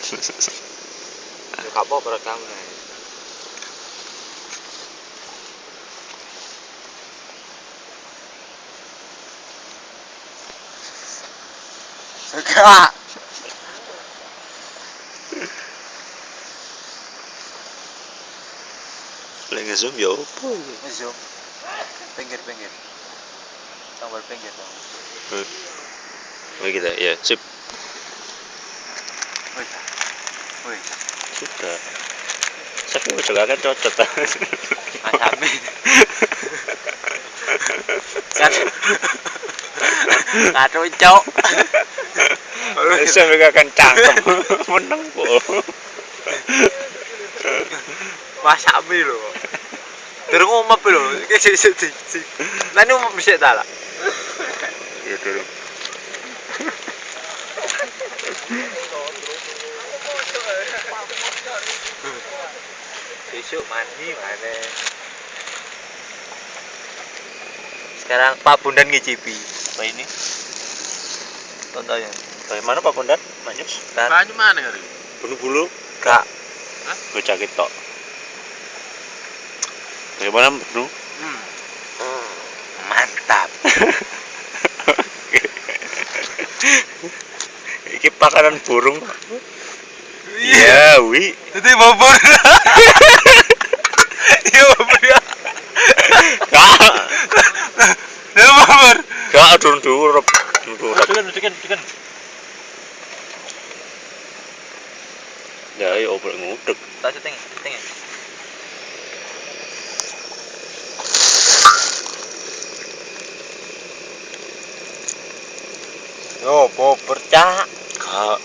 Ya gak apa-apa rekam nih. Enggak. Lek nge-zoom ya opo iki? Zoom. Pinggir-pinggir. Tombol pinggir dong. Oke kita ya sip. Wih. Wih. Sudah. Saku juga kan cocok. Asami. Kan. Kado cok. Bisa mereka kan cangkem. Meneng po. Wasami lho. Durung umep lho. Iki sik. Lah ini umep sik ta lah. Ya durung. Besok mandi mana? Sekarang Pak Bundan ngicipi. Apa ini? Contohnya. Bagaimana Pak Bondan? Manyus? Kan Banyu mana kali? Bulu-bulu? gak Bocah ketok. Bagaimana Bro? mantap. Iki pakanan burung. Iya, wi. Itu bobor. Iya bobor ya. Kak, Iya bobor. kak durung. Tekan. Ya, ya obrol ngudek. Tak setting. Yo, bobor cak. Kak,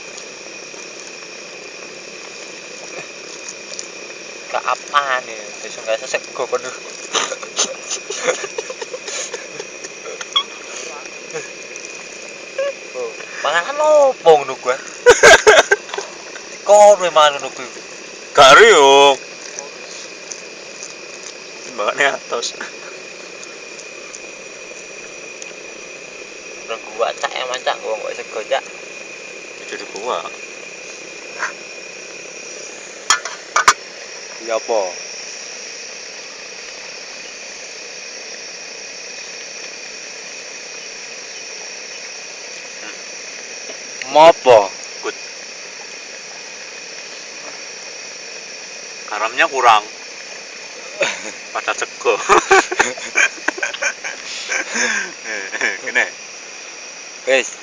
Gak apaan nih? Besok gak sesego kono. Oh, mangan opo ngono gua? Kono mangan ngono kuwi. gak riung. Timbangannya atas. Nang gua cak emang cak gua kok sego cak. Itu di gua. Ya apa? Mopo? Garamnya kurang. Pada sego. Wes,